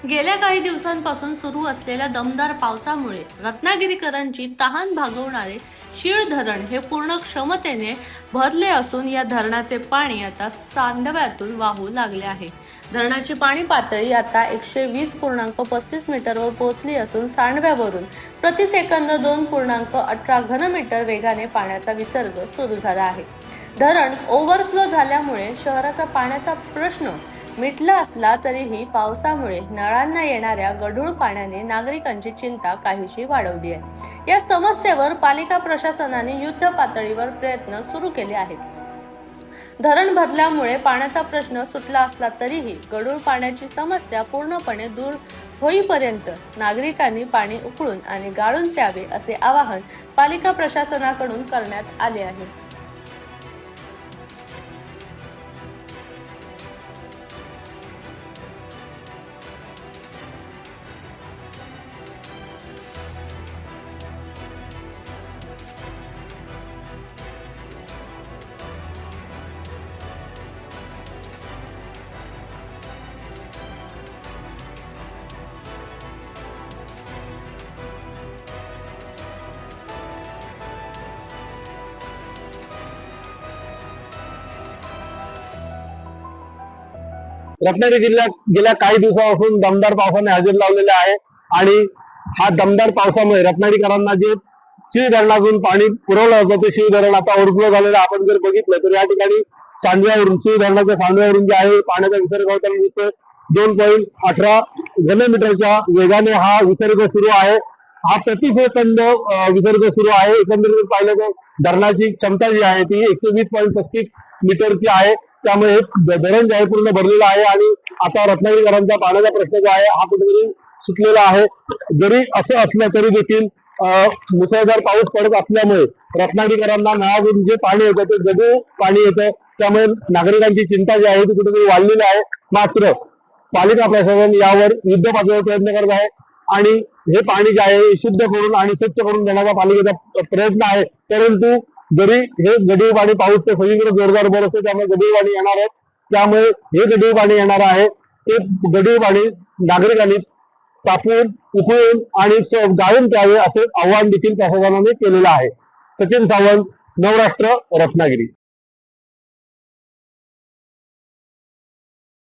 गेल्या काही दिवसांपासून सुरू असलेल्या दमदार पावसामुळे रत्नागिरीकरांची तहान भागवणारे शीळ धरण हे पूर्ण क्षमतेने भरले असून या धरणाचे पाणी आता सांडव्यातून वाहू लागले आहे। धरणाची पाणी पातळी आता 120.35 मीटरवर पोहोचली असून सांडव्यावरून प्रति सेकंद 2.18 घनमीटर वेगाने पाण्याचा विसर्ग सुरू झाला आहे। धरण ओव्हरफ्लो झाल्यामुळे शहराचा पाण्याचा प्रश्न मिटला असला तरीही पावसामुळे नळांना येणाऱ्या गढूळ पाण्याने नागरिकांची चिंता काहीशी वाढवली आहे। या समस्येवर पालिका प्रशासनाने युद्ध पातळीवर प्रयत्न सुरू केले आहेत। धरण भरल्यामुळे पाण्याचा प्रश्न सुटला असला तरीही गढूळ पाण्याची समस्या पूर्णपणे दूर होईपर्यंत नागरिकांनी पाणी उकळून आणि गाळून प्यावे असे आवाहन पालिका प्रशासनाकडून करण्यात आले आहे। रत्नागिरी जिल्ह्यात गेल्या काही दिवसापासून दमदार पावसाने हजेरी लावलेले आहे आणि हा दमदार पावसामुळे रत्नागिरीकरांना जे शिव धरणातून पाणी पुरवलं होतं ते शिव धरण आता ओव्हरफ्लो झालेलं आपण जर बघितलं तर या ठिकाणी सांडव्यावरून शिव धरणाच्या सांडव्यावरून जे आहे पाण्याचा विसर्ग होताना दिसतोय। 2.18 घनमीटरच्या वेगाने हा विसर्ग सुरू आहे। हा प्रति सेकंद विसर्ग सुरू आहे। एकंदरीत पाहिलं तर धरणाची क्षमता जी आहे ती 120.35 मीटरची आहे। त्यामुळे धरण जे आहे पूर्ण भरलेलं आहे आणि आता रत्नागिरीकरांचा पाण्याचा प्रश्न जो आहे हा कुठेतरी सुटलेला आहे। जरी असं असलं तरी देखील मुसळधार पाऊस पडत असल्यामुळे रत्नागिरीकरांना नळातून जे पाणी येतं ते गढूळ पाणी येतं। त्यामुळे नागरिकांची चिंता जी आहे ती कुठेतरी वाढलेली आहे। मात्र पालिका प्रशासन यावर युद्ध पातळीवर प्रयत्न करत आहे आणि हे पाणी जे आहे शुद्ध करून आणि स्वच्छ करून देण्याचा पालिकेचा प्रयत्न आहे। परंतु जरी हे गढूळ पाणी पाऊस ते सगळीकडे जोरदार बरसतो त्यामुळे गढूळ पाणी येणार आहे। त्यामुळे हे गढूळ पाणी येणार आहे ते गढूळ पाणी नागरिकांनी तापवून उकळून आणि गाळून प्यावे असे आवाहन देखील प्रशासनाने केलेलं आहे। सचिन सावंत, नवराष्ट्र, रत्नागिरी।